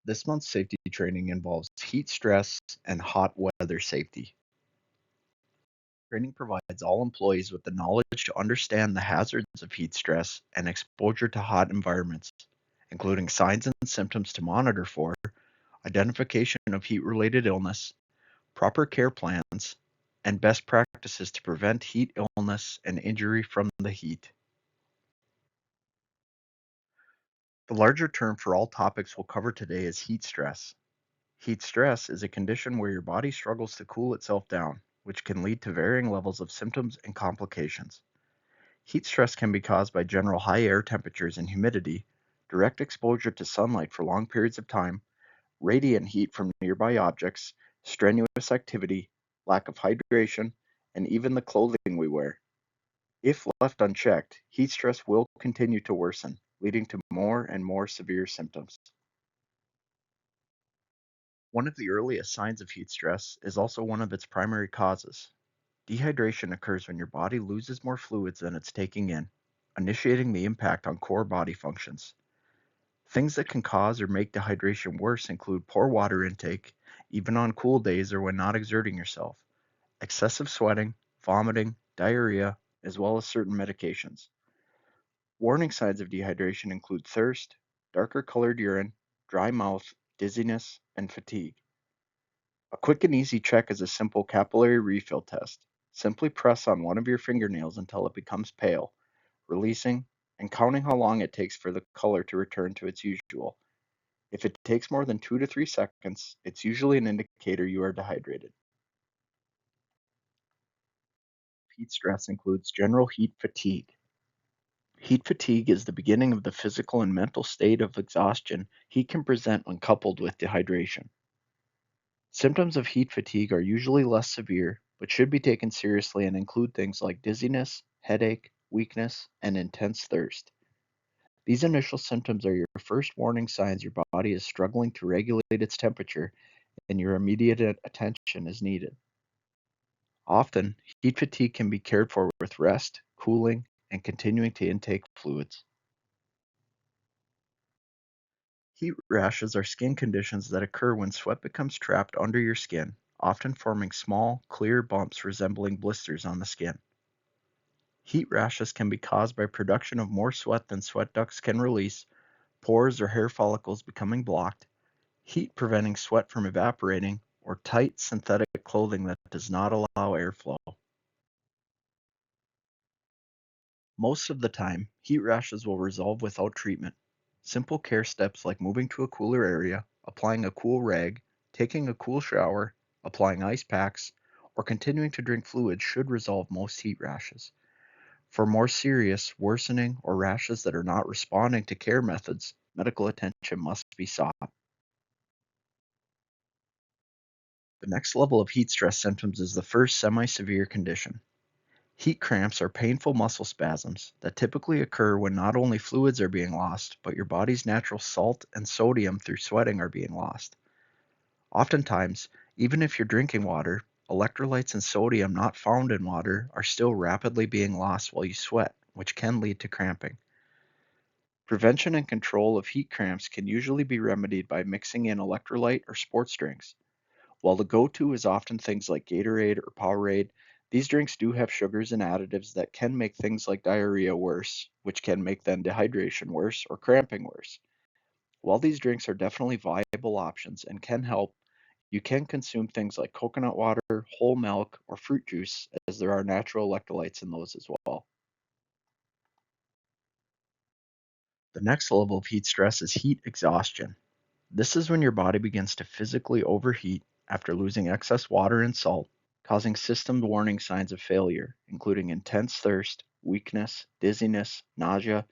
This month's safety training involves heat stress and hot weather safety. Training provides all employees with the knowledge to understand the hazards of heat stress and exposure to hot environments, including signs and symptoms to monitor for, identification of heat related illness, proper care plans, and best practices to prevent heat illness and injury from the heat. The larger term for all topics we'll cover today is heat stress. Heat stress is a condition where your body struggles to cool itself down, which can lead to varying levels of symptoms and complications. Heat stress can be caused by general high air temperatures and humidity, direct exposure to sunlight for long periods of time, radiant heat from nearby objects, strenuous activity, lack of hydration, and even the clothing we wear. If left unchecked, heat stress will continue to worsen, leading to more and more severe symptoms. One of the earliest signs of heat stress is also one of its primary causes. Dehydration occurs when your body loses more fluids than it's taking in, initiating the impact on core body functions. Things that can cause or make dehydration worse include poor water intake, even on cool days or when not exerting yourself, excessive sweating, vomiting, diarrhea, as well as certain medications. Warning signs of dehydration include thirst, darker colored urine, dry mouth, dizziness, and fatigue. A quick and easy check is a simple capillary refill test. Simply press on one of your fingernails until it becomes pale, releasing and counting how long it takes for the color to return to its usual. If it takes more than 2 to 3 seconds, it's usually an indicator you are dehydrated. Heat stress includes general heat fatigue. Heat fatigue is the beginning of the physical and mental state of exhaustion heat can present when coupled with dehydration. Symptoms of heat fatigue are usually less severe, but should be taken seriously and include things like dizziness, headache, weakness, and intense thirst. These initial symptoms are your first warning signs your body is struggling to regulate its temperature and your immediate attention is needed. Often, heat fatigue can be cared for with rest, cooling, and continuing to intake fluids. Heat rashes are skin conditions that occur when sweat becomes trapped under your skin, often forming small, clear bumps resembling blisters on the skin. Heat rashes can be caused by production of more sweat than sweat ducts can release, pores or hair follicles becoming blocked, heat preventing sweat from evaporating, or tight synthetic clothing that does not allow airflow. Most of the time, heat rashes will resolve without treatment. Simple care steps like moving to a cooler area, applying a cool rag, taking a cool shower, applying ice packs, or continuing to drink fluids should resolve most heat rashes. For more serious, worsening, or rashes that are not responding to care methods, medical attention must be sought. The next level of heat stress symptoms is the first semi-severe condition. Heat cramps are painful muscle spasms that typically occur when not only fluids are being lost, but your body's natural salt and sodium through sweating are being lost. Oftentimes, even if you're drinking water, electrolytes and sodium not found in water are still rapidly being lost while you sweat, which can lead to cramping. Prevention and control of heat cramps can usually be remedied by mixing in electrolyte or sports drinks. While the go-to is often things like Gatorade or Powerade, these drinks do have sugars and additives that can make things like diarrhea worse, which can make then dehydration worse or cramping worse. While these drinks are definitely viable options and can help, you can consume things like coconut water, whole milk, or fruit juice, as there are natural electrolytes in those as well. The next level of heat stress is heat exhaustion. This is when your body begins to physically overheat after losing excess water and salt, causing system warning signs of failure, including intense thirst, weakness, dizziness, nausea,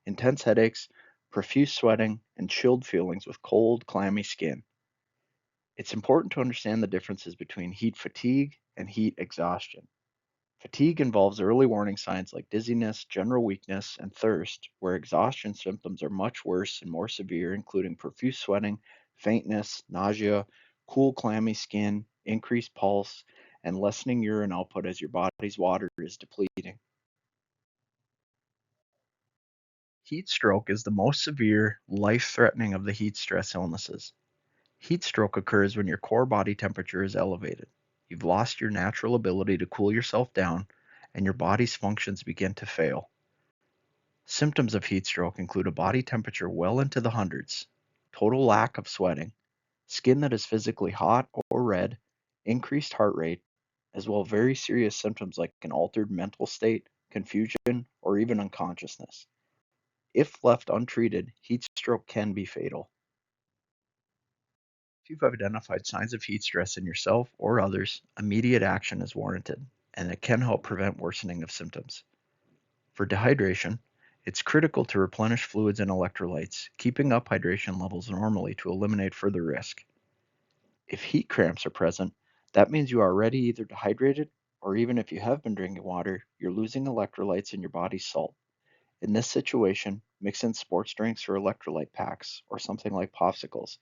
intense headaches, profuse sweating, and chilled feelings with cold, clammy skin. It's important to understand the differences between heat fatigue and heat exhaustion. Fatigue involves early warning signs like dizziness, general weakness, and thirst, where exhaustion symptoms are much worse and more severe, including profuse sweating, faintness, nausea, cool, clammy skin, increased pulse, and lessening urine output as your body's water is depleting. Heat stroke is the most severe, life threatening of the heat stress illnesses. Heat stroke occurs when your core body temperature is elevated. You've lost your natural ability to cool yourself down, and your body's functions begin to fail. Symptoms of heat stroke include a body temperature well into the hundreds, total lack of sweating, skin that is physically hot or red, increased heart rate, as well as very serious symptoms like an altered mental state, confusion, or even unconsciousness. If left untreated, heat stroke can be fatal. If you've identified signs of heat stress in yourself or others, immediate action is warranted, and it can help prevent worsening of symptoms. For dehydration, it's critical to replenish fluids and electrolytes, keeping up hydration levels normally to eliminate further risk. If heat cramps are present, that means you are already either dehydrated, or even if you have been drinking water, you're losing electrolytes in your body's salt. In this situation, mix in sports drinks or electrolyte packs, or something like popsicles,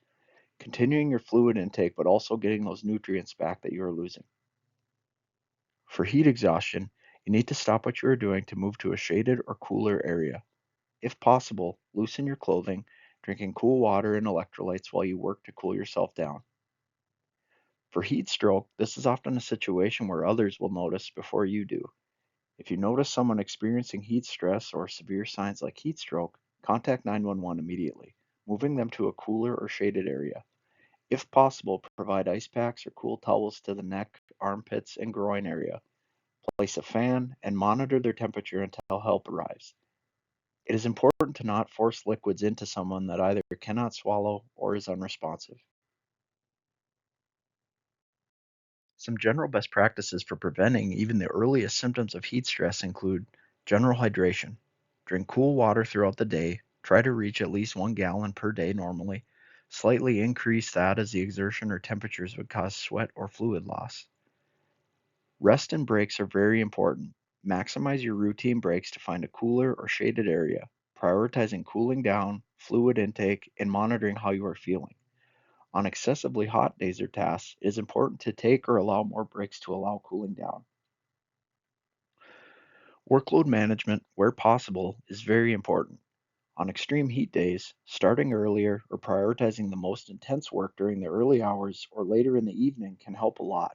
continuing your fluid intake but also getting those nutrients back that you are losing. For heat exhaustion, you need to stop what you are doing to move to a shaded or cooler area. If possible, loosen your clothing, drinking cool water and electrolytes while you work to cool yourself down. For heat stroke, this is often a situation where others will notice before you do. If you notice someone experiencing heat stress or severe signs like heat stroke, contact 911 immediately, moving them to a cooler or shaded area. If possible, provide ice packs or cool towels to the neck, armpits, and groin area. Place a fan and monitor their temperature until help arrives. It is important to not force liquids into someone that either cannot swallow or is unresponsive. Some general best practices for preventing even the earliest symptoms of heat stress include general hydration. Drink cool water throughout the day. Try to reach at least 1 gallon per day normally. Slightly increase that as the exertion or temperatures would cause sweat or fluid loss. Rest and breaks are very important. Maximize your routine breaks to find a cooler or shaded area, prioritizing cooling down, fluid intake, and monitoring how you are feeling. On excessively hot days or tasks, it is important to take or allow more breaks to allow cooling down. Workload management, where possible, is very important. On extreme heat days, starting earlier or prioritizing the most intense work during the early hours or later in the evening can help a lot.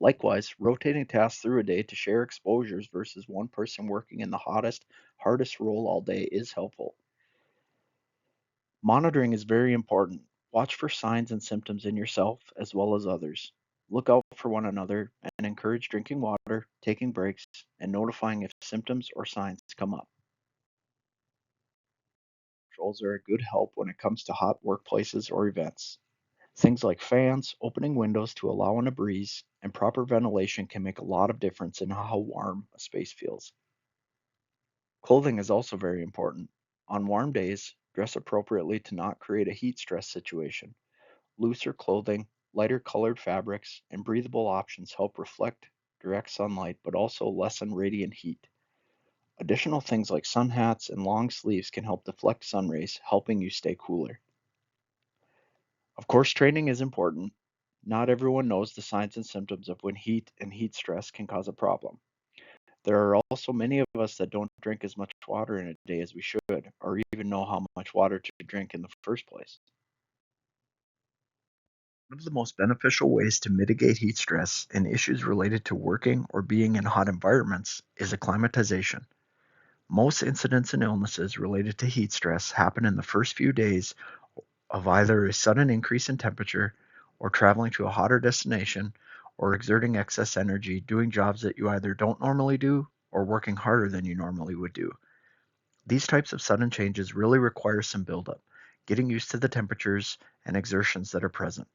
Likewise, rotating tasks through a day to share exposures versus one person working in the hottest, hardest role all day is helpful. Monitoring is very important. Watch for signs and symptoms in yourself as well as others. Look out for one another and encourage drinking water, taking breaks, and notifying if symptoms or signs come up. Controls are a good help when it comes to hot workplaces or events. Things like fans, opening windows to allow in a breeze, and proper ventilation can make a lot of difference in how warm a space feels. Clothing is also very important. On warm days, dress appropriately to not create a heat stress situation. Looser clothing, lighter colored fabrics, and breathable options help reflect direct sunlight but also lessen radiant heat. Additional things like sun hats and long sleeves can help deflect sun rays, helping you stay cooler. Of course, training is important. Not everyone knows the signs and symptoms of when heat and heat stress can cause a problem. There are also many of us that don't drink as much water in a day as we should, or even know how much water to drink in the first place. One of the most beneficial ways to mitigate heat stress and issues related to working or being in hot environments is acclimatization. Most incidents and illnesses related to heat stress happen in the first few days of either a sudden increase in temperature, or traveling to a hotter destination, or exerting excess energy doing jobs that you either don't normally do or working harder than you normally would do. These types of sudden changes really require some buildup, getting used to the temperatures and exertions that are present.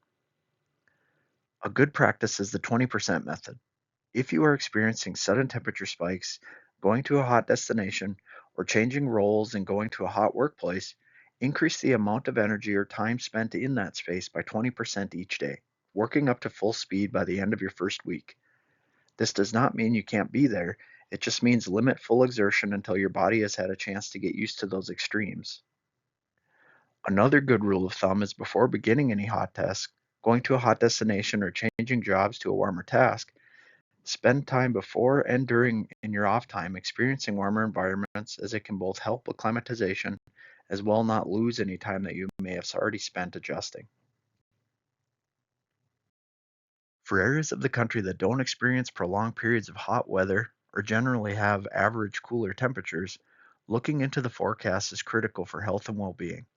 A good practice is the 20% method. If you are experiencing sudden temperature spikes, going to a hot destination, or changing roles and going to a hot workplace, increase the amount of energy or time spent in that space by 20% each day, working up to full speed by the end of your first week. This does not mean you can't be there, it just means limit full exertion until your body has had a chance to get used to those extremes. Another good rule of thumb is before beginning any hot task, going to a hot destination, or changing jobs to a warmer task, spend time before and during in your off time experiencing warmer environments, as it can both help acclimatization as well not lose any time that you may have already spent adjusting. For areas of the country that don't experience prolonged periods of hot weather or generally have average cooler temperatures, looking into the forecast is critical for health and well-being.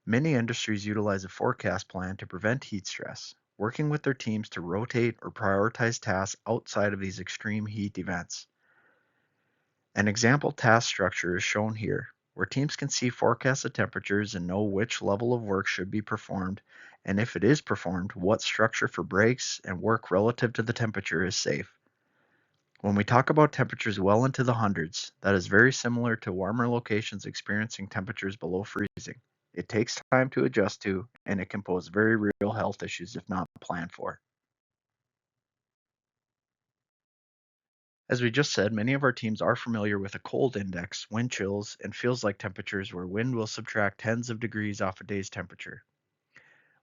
Many industries utilize a forecast plan to prevent heat stress, working with their teams to rotate or prioritize tasks outside of these extreme heat events. An example task structure is shown here, where teams can see forecasted temperatures and know which level of work should be performed, and if it is performed, what structure for breaks and work relative to the temperature is safe. When we talk about temperatures well into the hundreds, that is very similar to warmer locations experiencing temperatures below freezing. It takes time to adjust to, and it can pose very real health issues if not planned for. As we just said, many of our teams are familiar with a cold index, wind chills, and feels like temperatures where wind will subtract tens of degrees off a day's temperature.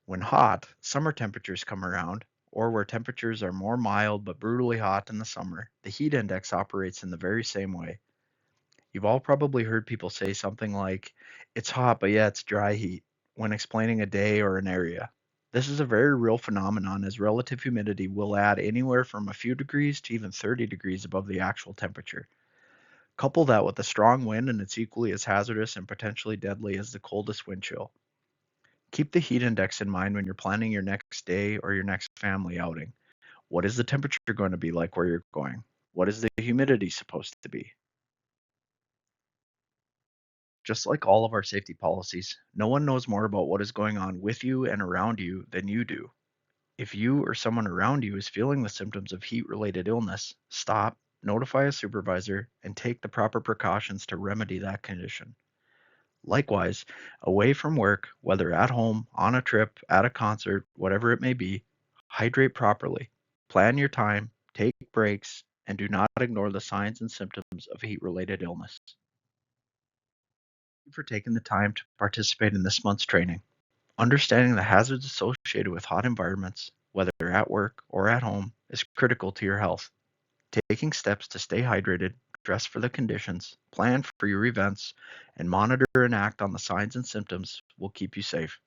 When hot, summer temperatures come around, or where temperatures are more mild but brutally hot in the summer, the heat index operates in the very same way. You've all probably heard people say something like, it's hot, but yeah, it's dry heat, when explaining a day or an area. This is a very real phenomenon as relative humidity will add anywhere from a few degrees to even 30 degrees above the actual temperature. Couple that with a strong wind and it's equally as hazardous and potentially deadly as the coldest wind chill. Keep the heat index in mind when you're planning your next day or your next family outing. What is the temperature going to be like where you're going? What is the humidity supposed to be? Just like all of our safety policies, no one knows more about what is going on with you and around you than you do. If you or someone around you is feeling the symptoms of heat related illness, stop, notify a supervisor, and take the proper precautions to remedy that condition. Likewise, away from work, whether at home, on a trip, at a concert, whatever it may be, hydrate properly. Plan your time, take breaks, and do not ignore the signs and symptoms of heat related illness. Thank you for taking the time to participate in this month's training. Understanding the hazards associated with hot environments, whether at work or at home, is critical to your health. Taking steps to stay hydrated, dress for the conditions, plan for your events, and monitor and act on the signs and symptoms will keep you safe.